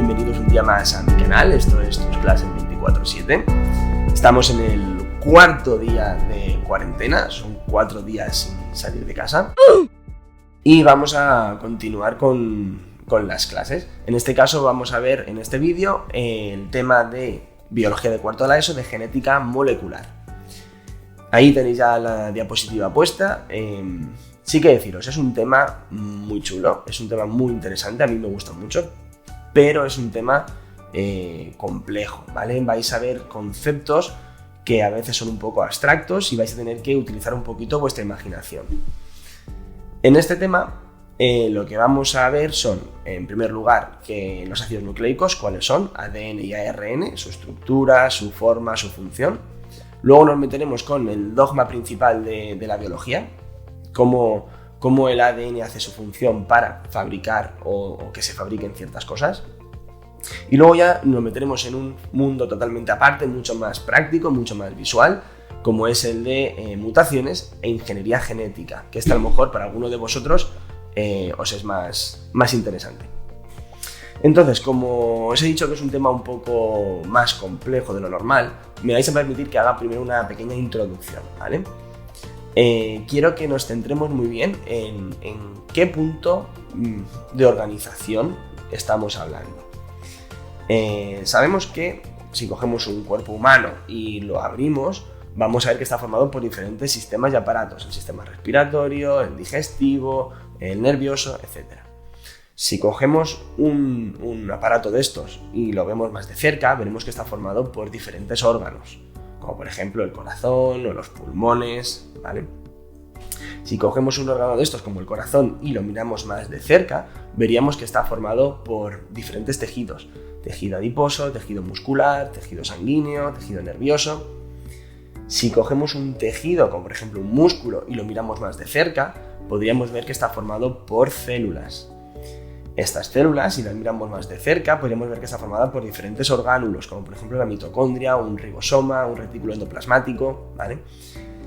bienvenidos un día más a mi canal. Esto es Tus Clases 24/7. Estamos en el cuarto día de cuarentena, son 4 días sin salir de casa. Y vamos a continuar con las clases. En este caso vamos a ver en este vídeo el tema de biología de cuarto de la ESO, de genética molecular. Ahí tenéis ya la diapositiva puesta. Sí que deciros, es un tema muy chulo, es un tema muy interesante, a mí me gusta mucho, pero es un tema complejo, ¿vale? Vais a ver conceptos que a veces son un poco abstractos y vais a tener que utilizar un poquito vuestra imaginación. En este tema lo que vamos a ver son, en primer lugar, que los ácidos nucleicos, cuáles son, ADN y ARN, su estructura, su forma, su función. Luego nos meteremos con el dogma principal de la biología, cómo el ADN hace su función para fabricar o que se fabriquen ciertas cosas. Y luego ya nos meteremos en un mundo totalmente aparte, mucho más práctico, mucho más visual, como es el de mutaciones e ingeniería genética, que esta a lo mejor para alguno de vosotros os es más interesante. Entonces, como os he dicho que es un tema un poco más complejo de lo normal, me vais a permitir que haga primero una pequeña introducción, ¿vale? Quiero que nos centremos muy bien en qué punto de organización estamos hablando. Sabemos que si cogemos un cuerpo humano y lo abrimos, vamos a ver que está formado por diferentes sistemas y aparatos: el sistema respiratorio, el digestivo, el nervioso, etc. Si cogemos un aparato de estos y lo vemos más de cerca, veremos que está formado por diferentes órganos, como por ejemplo el corazón o los pulmones, ¿vale? Si cogemos un órgano de estos como el corazón y lo miramos más de cerca, veríamos que está formado por diferentes tejidos: tejido adiposo, tejido muscular, tejido sanguíneo, tejido nervioso. Si cogemos un tejido como por ejemplo un músculo y lo miramos más de cerca, podríamos ver que está formado por células. Estas células, si las miramos más de cerca, podríamos ver que está formada por diferentes orgánulos, como por ejemplo la mitocondria, un ribosoma, un retículo endoplasmático, ¿vale?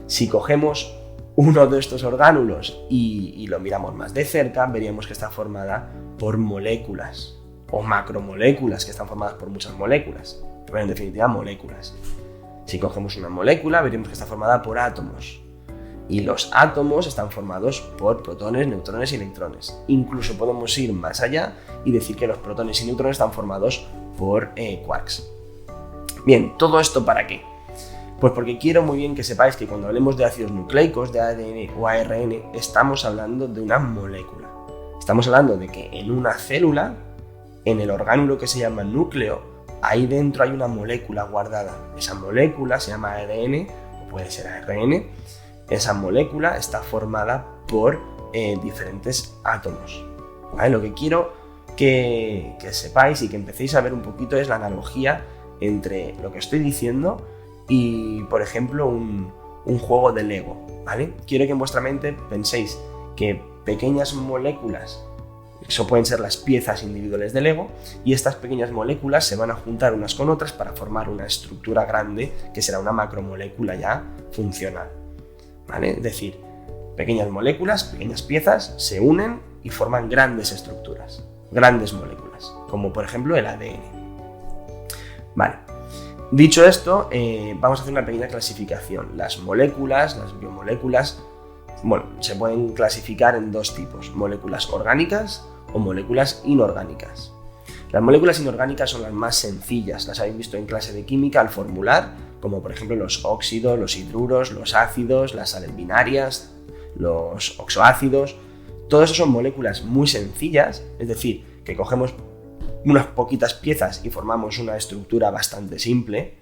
Si cogemos uno de estos orgánulos y lo miramos más de cerca, veríamos que está formada por moléculas o macromoléculas, que están formadas por muchas moléculas, pero en definitiva moléculas. Si cogemos una molécula, veremos que está formada por átomos. Y los átomos están formados por protones, neutrones y electrones. Incluso podemos ir más allá y decir que los protones y neutrones están formados por quarks. Bien, ¿todo esto para qué? Pues porque quiero muy bien que sepáis que cuando hablemos de ácidos nucleicos, de ADN o ARN, estamos hablando de una molécula. Estamos hablando de que en una célula, en el orgánulo que se llama núcleo, ahí dentro hay una molécula guardada. Esa molécula se llama ADN o puede ser ARN. Esa molécula está formada por diferentes átomos, ¿vale? Lo que quiero que sepáis y que empecéis a ver un poquito es la analogía entre lo que estoy diciendo y, por ejemplo, un juego de Lego, ¿vale? Quiero que en vuestra mente penséis que pequeñas moléculas, eso pueden ser las piezas individuales de Lego, y estas pequeñas moléculas se van a juntar unas con otras para formar una estructura grande que será una macromolécula ya funcional, ¿vale? Es decir, pequeñas moléculas, pequeñas piezas se unen y forman grandes estructuras, grandes moléculas, como por ejemplo el ADN. Vale. Dicho esto, vamos a hacer una pequeña clasificación. Las moléculas, las biomoléculas, bueno, se pueden clasificar en dos tipos: moléculas orgánicas o moléculas inorgánicas. Las moléculas inorgánicas son las más sencillas, las habéis visto en clase de química al formular, como por ejemplo los óxidos, los hidruros, los ácidos, las sales binarias, los oxoácidos. Todo eso son moléculas muy sencillas, es decir, que cogemos unas poquitas piezas y formamos una estructura bastante simple,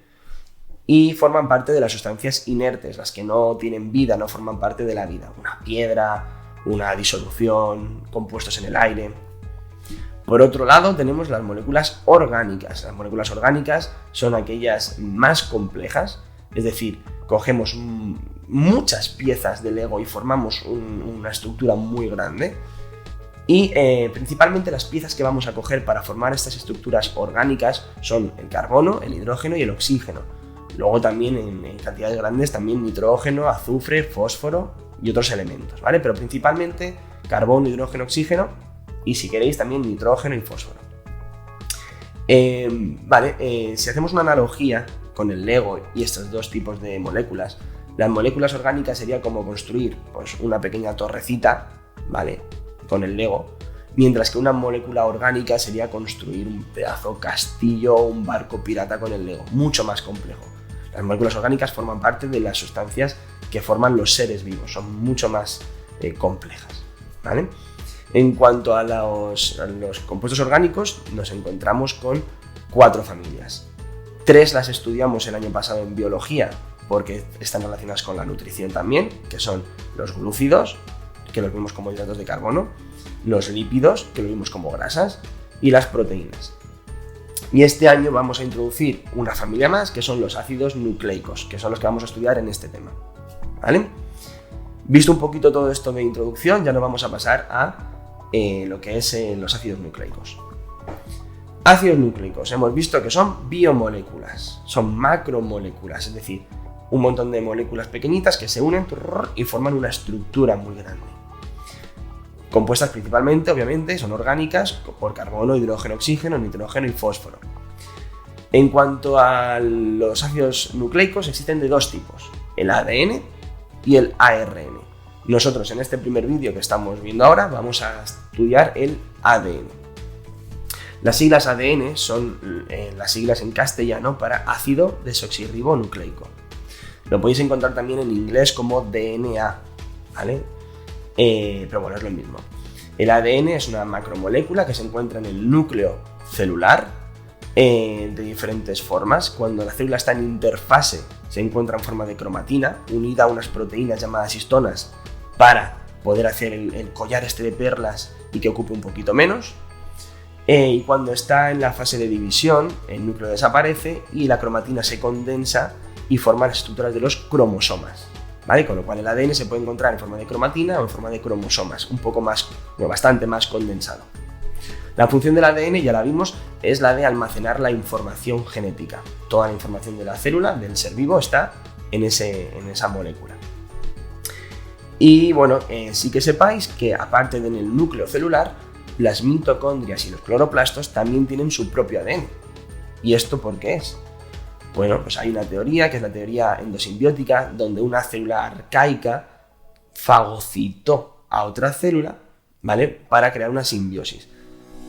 y forman parte de las sustancias inertes, las que no tienen vida, no forman parte de la vida: una piedra, una disolución, compuestos en el aire. Por otro lado, tenemos las moléculas orgánicas. Las moléculas orgánicas son aquellas más complejas, es decir, cogemos muchas piezas de Lego y formamos una estructura muy grande. Y principalmente las piezas que vamos a coger para formar estas estructuras orgánicas son el carbono, el hidrógeno y el oxígeno. Luego también en cantidades grandes también nitrógeno, azufre, fósforo y otros elementos, ¿vale? Pero principalmente carbono, hidrógeno, oxígeno, y si queréis también nitrógeno y fósforo. Si hacemos una analogía con el Lego y estos dos tipos de moléculas, las moléculas orgánicas sería como construir pues, una pequeña torrecita, ¿vale? Con el Lego, mientras que una molécula orgánica sería construir un pedazo castillo o un barco pirata con el Lego, mucho más complejo. Las moléculas orgánicas forman parte de las sustancias que forman los seres vivos, son mucho más complejas, ¿vale? En cuanto a los compuestos orgánicos, nos encontramos con 4 familias. 3 las estudiamos el año pasado en biología, porque están relacionadas con la nutrición también, que son los glúcidos, que los vimos como hidratos de carbono, los lípidos, que los vimos como grasas, y las proteínas. Y este año vamos a introducir una familia más, que son los ácidos nucleicos, que son los que vamos a estudiar en este tema, ¿vale? Visto un poquito todo esto de introducción, ya nos vamos a pasar a lo que es los ácidos nucleicos. Ácidos nucleicos, hemos visto que son biomoléculas, son macromoléculas, es decir, un montón de moléculas pequeñitas que se unen y forman una estructura muy grande. Compuestas principalmente, obviamente, son orgánicas por carbono, hidrógeno, oxígeno, nitrógeno y fósforo. En cuanto a los ácidos nucleicos, existen de 2 tipos, el ADN y el ARN. Nosotros en este primer vídeo que estamos viendo ahora vamos a estudiar el ADN. Las siglas ADN son las siglas en castellano para ácido desoxirribonucleico. Lo podéis encontrar también en inglés como DNA, ¿vale? Pero bueno, es lo mismo. El ADN es una macromolécula que se encuentra en el núcleo celular de diferentes formas. Cuando la célula está en interfase, se encuentra en forma de cromatina, unida a unas proteínas llamadas histonas para poder hacer el collar este de perlas y que ocupe un poquito menos. Y cuando está en la fase de división, el núcleo desaparece y la cromatina se condensa y forma las estructuras de los cromosomas, ¿vale? Con lo cual el ADN se puede encontrar en forma de cromatina o en forma de cromosomas, un poco más, bastante más condensado. La función del ADN, ya la vimos, es la de almacenar la información genética. Toda la información de la célula, del ser vivo, está en esa molécula. Y bueno, sí que sepáis que aparte de en el núcleo celular, las mitocondrias y los cloroplastos también tienen su propio ADN. ¿Y esto por qué es? Bueno, pues hay una teoría que es la teoría endosimbiótica, donde una célula arcaica fagocitó a otra célula, ¿vale? Para crear una simbiosis.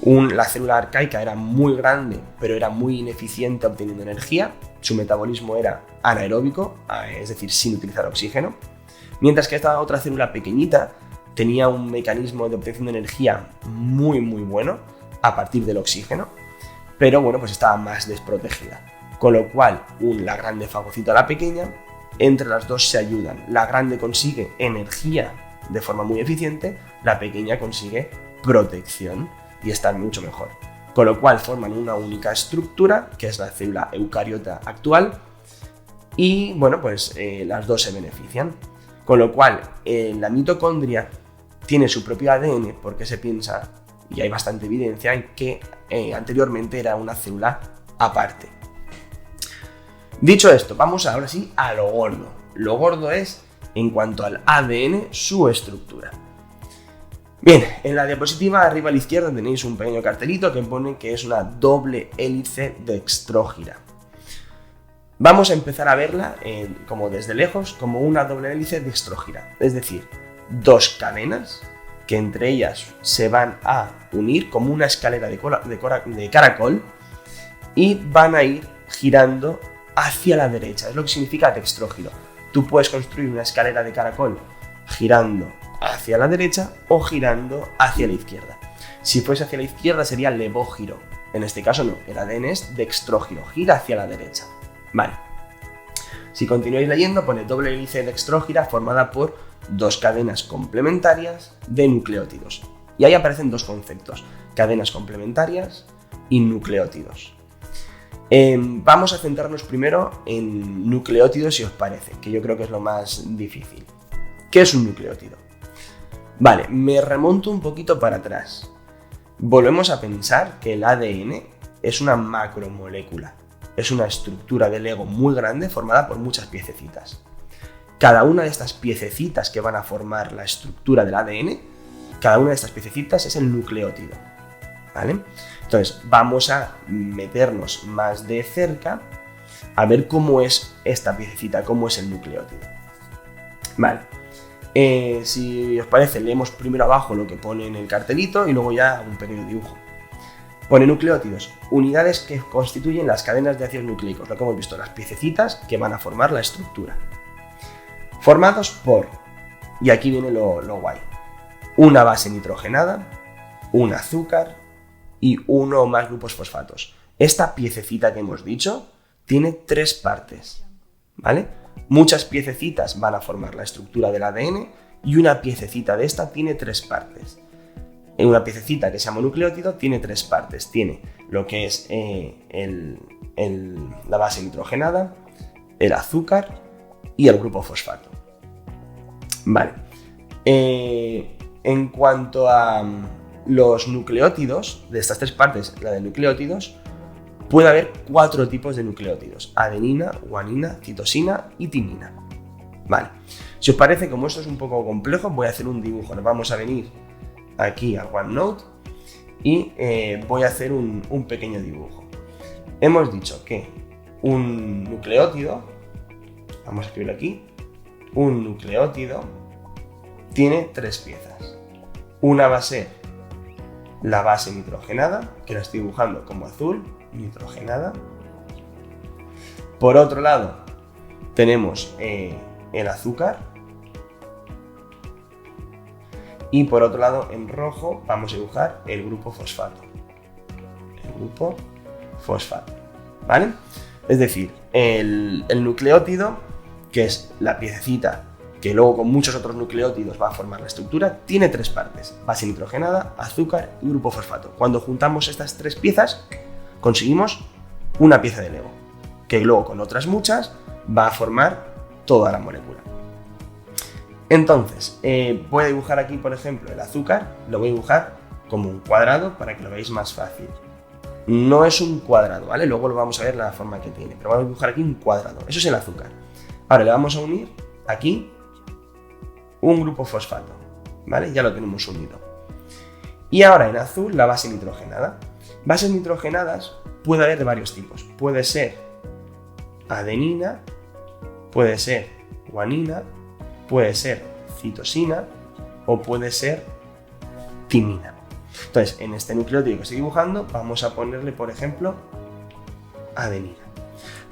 La célula arcaica era muy grande, pero era muy ineficiente obteniendo energía. Su metabolismo era anaeróbico, es decir, sin utilizar oxígeno. Mientras que esta otra célula pequeñita tenía un mecanismo de obtención de energía muy bueno a partir del oxígeno, pero bueno, pues estaba más desprotegida. Con lo cual, la grande fagocita a la pequeña, entre las dos se ayudan. La grande consigue energía de forma muy eficiente, la pequeña consigue protección y está mucho mejor. Con lo cual forman una única estructura, que es la célula eucariota actual, y bueno, pues las dos se benefician. Con lo cual, la mitocondria tiene su propio ADN porque se piensa, y hay bastante evidencia, en que anteriormente era una célula aparte. Dicho esto, vamos ahora sí a lo gordo. Lo gordo es, en cuanto al ADN, su estructura. Bien, en la diapositiva arriba a la izquierda tenéis un pequeño cartelito que pone que es una doble hélice dextrógira. Vamos a empezar a verla como desde lejos, como una doble hélice dextrógira, es decir, 2 cadenas que entre ellas se van a unir como una escalera de caracol y van a ir girando hacia la derecha, es lo que significa dextrógiro. Tú puedes construir una escalera de caracol girando hacia la derecha o girando hacia la izquierda. Si fuese hacia la izquierda sería levógiro, en este caso no, el ADN es dextrógiro, gira hacia la derecha. Vale. Si continuáis leyendo, pone doble hélice dextrógira formada por 2 cadenas complementarias de nucleótidos. Y ahí aparecen 2 conceptos, cadenas complementarias y nucleótidos. Vamos a centrarnos primero en nucleótidos, si os parece, que yo creo que es lo más difícil. ¿Qué es un nucleótido? Vale, me remonto un poquito para atrás. Volvemos a pensar que el ADN es una macromolécula. Es una estructura de Lego muy grande formada por muchas piececitas. Cada una de estas piececitas que van a formar la estructura del ADN, cada una de estas piececitas es el nucleótido. ¿vale? Entonces, vamos a meternos más de cerca a ver cómo es esta piececita, cómo es el nucleótido. Vale. Si os parece, leemos primero abajo lo que pone en el cartelito y luego ya un pequeño dibujo. Pone nucleótidos, unidades que constituyen las cadenas de ácidos nucleicos, lo que hemos visto, las piececitas que van a formar la estructura. Formados por, y aquí viene lo guay, una base nitrogenada, un azúcar y uno o más grupos fosfatos. Esta piececita que hemos dicho tiene 3 partes, ¿vale? Muchas piececitas van a formar la estructura del ADN y una piececita de esta tiene 3 partes. Una piececita que se llama nucleótido tiene 3 partes. Tiene lo que es la base nitrogenada, el azúcar y el grupo fosfato. Vale. En cuanto a los nucleótidos, de estas 3 partes, la de nucleótidos, puede haber 4 tipos de nucleótidos: adenina, guanina, citosina y timina. Vale. Si os parece, como esto es un poco complejo, voy a hacer un dibujo. Nos vamos a venir aquí a OneNote y voy a hacer un pequeño dibujo. Hemos dicho que un nucleótido, vamos a escribirlo aquí, un nucleótido tiene 3 piezas. Una va a ser la base nitrogenada, que la estoy dibujando como azul, nitrogenada. Por otro lado, tenemos el azúcar. Y por otro lado, en rojo, vamos a dibujar el grupo fosfato. El grupo fosfato, ¿vale? Es decir, el nucleótido, que es la piececita que luego con muchos otros nucleótidos va a formar la estructura, tiene 3 partes: base nitrogenada, azúcar y grupo fosfato. Cuando juntamos estas 3 piezas, conseguimos una pieza de Lego, que luego con otras muchas va a formar toda la molécula. Entonces, voy a dibujar aquí, por ejemplo, el azúcar. Lo voy a dibujar como un cuadrado para que lo veáis más fácil. No es un cuadrado, ¿vale? Luego lo vamos a ver la forma que tiene, pero vamos a dibujar aquí un cuadrado. Eso es el azúcar. Ahora le vamos a unir aquí un grupo fosfato, ¿vale? Ya lo tenemos unido. Y ahora en azul la base nitrogenada. Bases nitrogenadas puede haber de varios tipos. Puede ser adenina, puede ser guanina, puede ser citosina o puede ser timina. Entonces, en este nucleótido que estoy dibujando, vamos a ponerle, por ejemplo, adenina.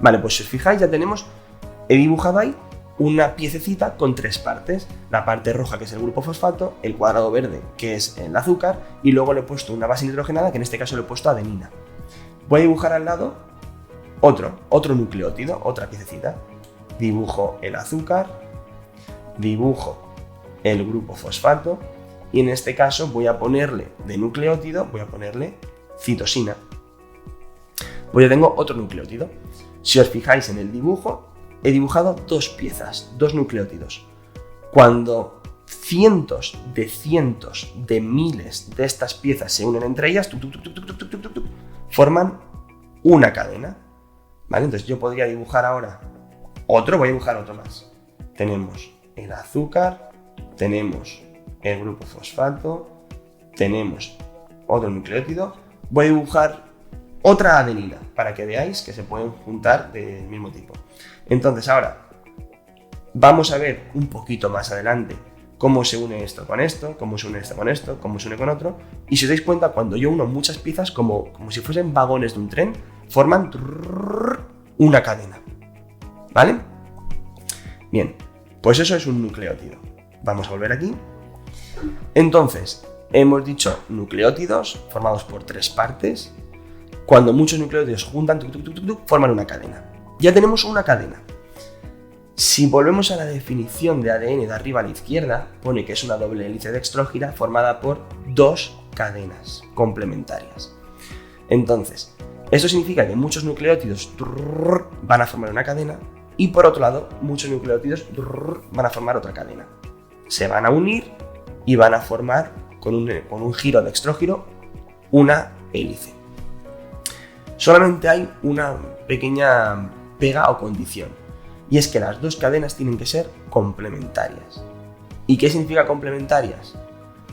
Vale, pues si os fijáis, ya tenemos, he dibujado ahí una piececita con 3 partes. La parte roja, que es el grupo fosfato, el cuadrado verde, que es el azúcar, y luego le he puesto una base nitrogenada, que en este caso le he puesto adenina. Voy a dibujar al lado otro nucleótido, otra piececita. Dibujo el azúcar, dibujo el grupo fosfato y en este caso voy a ponerle de nucleótido, voy a ponerle citosina. Pues ya tengo otro nucleótido. Si os fijáis en el dibujo, he dibujado 2 piezas, 2 nucleótidos. Cuando cientos de miles de estas piezas se unen entre ellas, forman una cadena. ¿Vale? Entonces yo podría dibujar ahora otro, voy a dibujar otro más. Tenemos el azúcar, tenemos el grupo fosfato, tenemos otro nucleótido. Voy a dibujar otra adenina para que veáis que se pueden juntar del mismo tipo. Entonces ahora vamos a ver un poquito más adelante cómo se une esto con esto, cómo se une esto con esto, cómo se une con otro. Y si os dais cuenta, cuando yo uno muchas piezas, como si fuesen vagones de un tren, forman una cadena. ¿Vale? Bien, pues eso es un nucleótido. Vamos a volver aquí. Entonces, hemos dicho nucleótidos formados por 3 partes. Cuando muchos nucleótidos se juntan, forman una cadena. Ya tenemos una cadena. Si volvemos a la definición de ADN de arriba a la izquierda, pone que es una doble hélice dextrógira formada por 2 cadenas complementarias. Entonces, esto significa que muchos nucleótidos van a formar una cadena y por otro lado, muchos nucleótidos van a formar otra cadena. Se van a unir y van a formar con un giro dextrógiro una hélice. Solamente hay una pequeña pega o condición, y es que las 2 cadenas tienen que ser complementarias. ¿Y qué significa complementarias?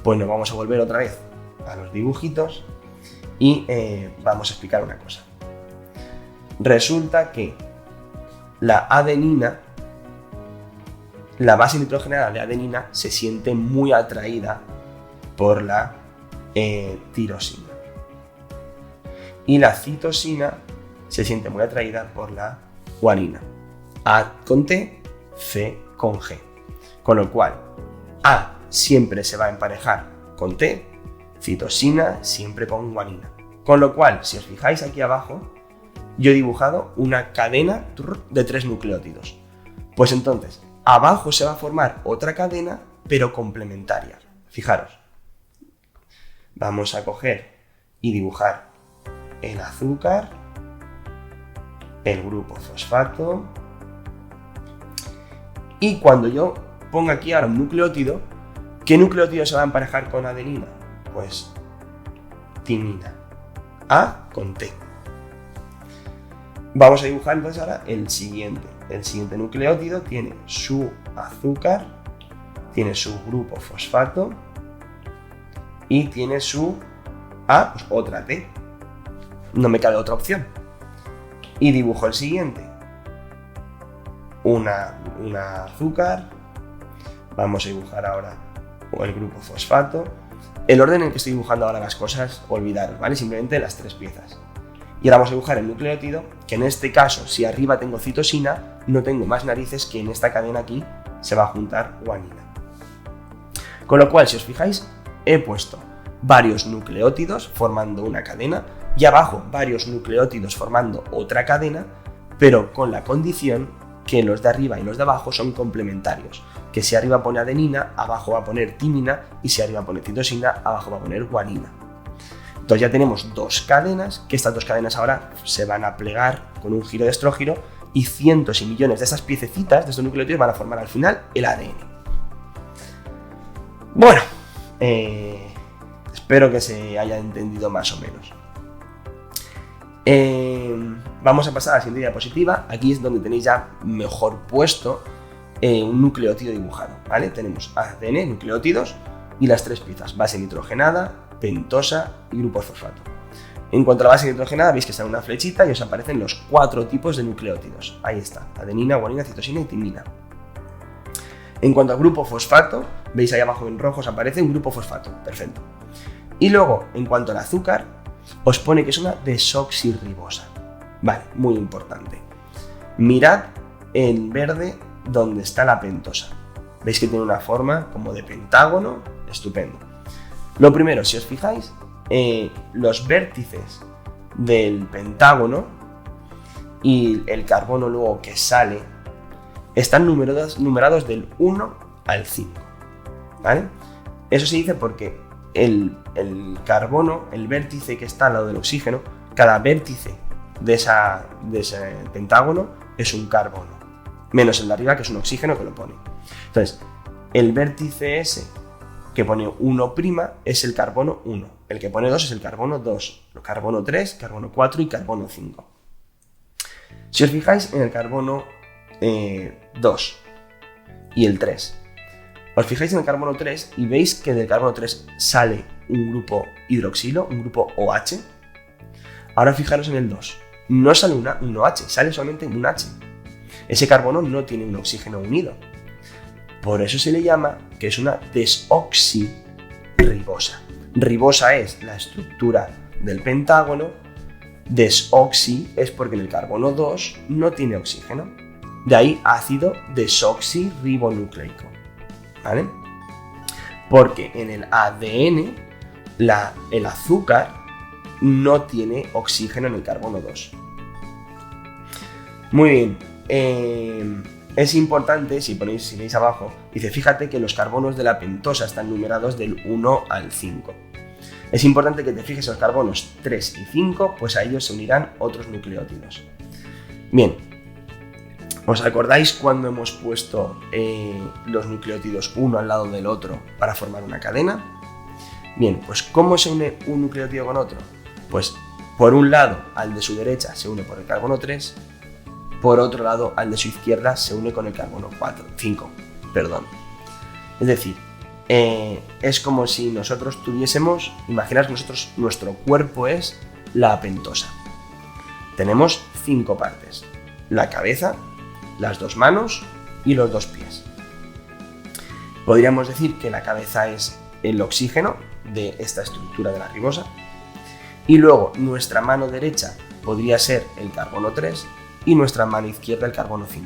Pues nos vamos a volver otra vez a los dibujitos Y vamos a explicar una cosa. Resulta que la adenina, la base nitrogenada de adenina, se siente muy atraída por la tirosina. Y la citosina se siente muy atraída por la guanina. A con T, C con G. Con lo cual, A siempre se va a emparejar con T, citosina siempre con guanina. Con lo cual, si os fijáis aquí abajo, yo he dibujado una cadena de 3 nucleótidos. Pues entonces, abajo se va a formar otra cadena, pero complementaria. Fijaros. Vamos a coger y dibujar el azúcar, el grupo fosfato, y cuando yo ponga aquí ahora un nucleótido, ¿qué nucleótido se va a emparejar con adenina? Pues timina, A con T. Vamos a dibujar entonces ahora el siguiente. El siguiente nucleótido tiene su azúcar, tiene su grupo fosfato y tiene su A, pues otra T. No me cabe otra opción. Y dibujo el siguiente. Una azúcar. Vamos a dibujar ahora el grupo fosfato. El orden en el que estoy dibujando ahora las cosas, olvidaros, ¿vale? Simplemente las 3 piezas. Y ahora vamos a dibujar el nucleótido, que en este caso, si arriba tengo citosina, no tengo más narices que en esta cadena aquí se va a juntar guanina. Con lo cual, si os fijáis, he puesto varios nucleótidos formando una cadena y abajo varios nucleótidos formando otra cadena, pero con la condición que los de arriba y los de abajo son complementarios. Que si arriba pone adenina, abajo va a poner timina, y si arriba pone citosina, abajo va a poner guanina. Entonces ya tenemos 2 cadenas, que estas 2 cadenas ahora se van a plegar con un giro de estrógiro y cientos y millones de estas piececitas, de estos nucleótidos, van a formar al final el ADN. Bueno, espero que se haya entendido más o menos. Vamos a pasar a la siguiente diapositiva. Aquí es donde tenéis ya mejor puesto un nucleótido dibujado, ¿vale? Tenemos ADN, nucleótidos y las 3 piezas: base nitrogenada, pentosa y grupo fosfato. En cuanto a la base nitrogenada, veis que está en una flechita y os aparecen los 4 tipos de nucleótidos. Ahí está: adenina, guanina, citosina y timina. En cuanto al grupo fosfato, veis ahí abajo en rojo os aparece un grupo fosfato. Perfecto. Y luego, en cuanto al azúcar, os pone que es una desoxirribosa. Vale, muy importante. Mirad en verde donde está la pentosa. Veis que tiene una forma como de pentágono. Estupendo. Lo primero, si os fijáis, los vértices del pentágono y el carbono luego que sale están numerados del 1 al 5. ¿Vale? Eso se dice porque el carbono, el vértice que está al lado del oxígeno, cada vértice de ese pentágono es un carbono, menos el de arriba que es un oxígeno que lo pone. Entonces, el vértice ese que pone 1' es el carbono 1, el que pone 2 es el carbono 2, el carbono 3, carbono 4 y carbono 5. Si os fijáis en el carbono 2 y el 3, os fijáis en el carbono 3 y veis que del carbono 3 sale un grupo hidroxilo, un grupo OH. Ahora fijaros en el 2, no sale un OH, sale solamente un H. Ese carbono no tiene un oxígeno unido. Por eso se le llama que es una desoxirribosa. Ribosa es la estructura del pentágono, desoxi es porque en el carbono 2 no tiene oxígeno. De ahí ácido desoxirribonucleico. ¿Vale? Porque en el ADN el azúcar no tiene oxígeno en el carbono 2. Muy bien. Es importante, si veis abajo, dice, fíjate que los carbonos de la pentosa están numerados del 1 al 5. Es importante que te fijes en los carbonos 3 y 5, pues a ellos se unirán otros nucleótidos. Bien, ¿os acordáis cuando hemos puesto los nucleótidos uno al lado del otro para formar una cadena? Bien, pues ¿cómo se une un nucleótido con otro? Pues por un lado, al de su derecha se une por el carbono 3, por otro lado, al de su izquierda se une con el carbono 5. Es decir, es como si nosotros tuviésemos, imaginaos que nuestro cuerpo es la apentosa. Tenemos 5 partes: la cabeza, las 2 manos y los 2 pies. Podríamos decir que la cabeza es el oxígeno de esta estructura de la ribosa, y luego nuestra mano derecha podría ser el carbono 3 y nuestra mano izquierda el carbono 5.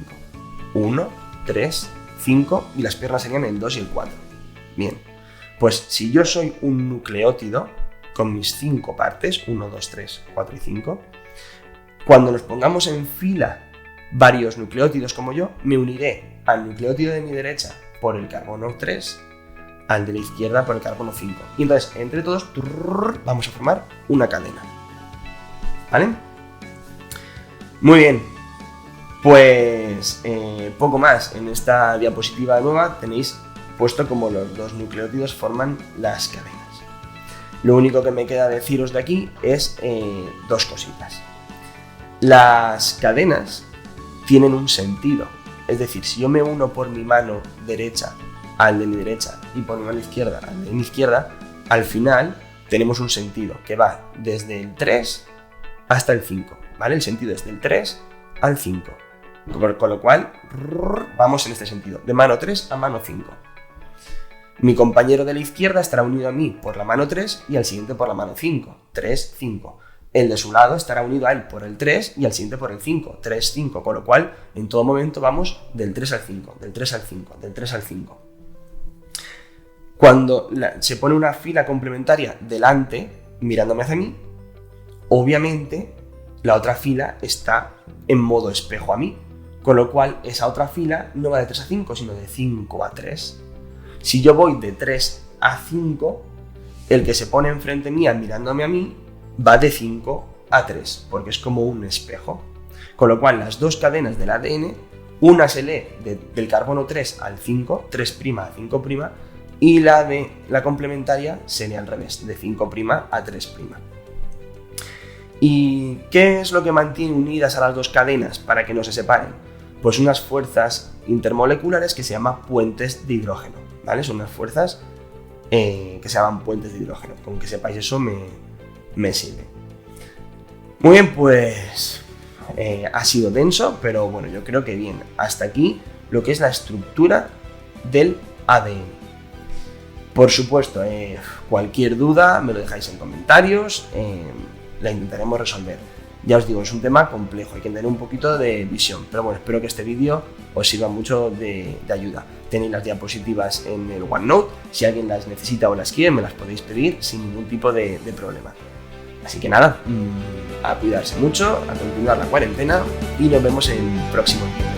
1, 3, 5 y las piernas serían el 2 y el 4. Bien, pues si yo soy un nucleótido con mis 5 partes, 1, 2, 3, 4 y 5, cuando nos pongamos en fila varios nucleótidos como yo, me uniré al nucleótido de mi derecha por el carbono 3, al de la izquierda por el carbono 5. Y entonces, entre todos, vamos a formar una cadena. ¿Vale? Muy bien. Pues poco más. En esta diapositiva nueva tenéis puesto como los 2 nucleótidos forman las cadenas. Lo único que me queda deciros de aquí es 2 cositas. Las cadenas tienen un sentido. Es decir, si yo me uno por mi mano derecha al de mi derecha y por mi mano izquierda al de mi izquierda, al final tenemos un sentido que va desde el 3 hasta el 5, ¿vale? El sentido es del 3 al 5, con lo cual vamos en este sentido, de mano 3 a mano 5. Mi compañero de la izquierda estará unido a mí por la mano 3 y al siguiente por la mano 5, 3, 5. El de su lado estará unido a él por el 3 y al siguiente por el 5, 3, 5, con lo cual en todo momento vamos del 3 al 5, del 3 al 5, del 3 al 5. Cuando se pone una fila complementaria delante, mirándome hacia mí, obviamente la otra fila está en modo espejo a mí, con lo cual esa otra fila no va de 3 a 5, sino de 5 a 3. Si yo voy de 3 a 5, el que se pone enfrente mía mirándome a mí va de 5 a 3, porque es como un espejo. Con lo cual las 2 cadenas del ADN, una se lee del carbono 3 al 5, 3' a 5', y la de la complementaria se lee al revés, de 5' a 3'. ¿Y qué es lo que mantiene unidas a las 2 cadenas para que no se separen? Pues unas fuerzas intermoleculares que se llaman puentes de hidrógeno, ¿vale? Son unas fuerzas que se llaman puentes de hidrógeno. Con que sepáis eso me sirve. Muy bien, pues ha sido denso, pero bueno, yo creo que bien. Hasta aquí lo que es la estructura del ADN. Por supuesto, cualquier duda me lo dejáis en comentarios, la intentaremos resolver. Ya os digo, es un tema complejo, hay que tener un poquito de visión, pero bueno, espero que este vídeo os sirva mucho de ayuda. Tenéis las diapositivas en el OneNote, si alguien las necesita o las quiere me las podéis pedir sin ningún tipo de problema. Así que nada, a cuidarse mucho, a continuar la cuarentena y nos vemos en próximos vídeos.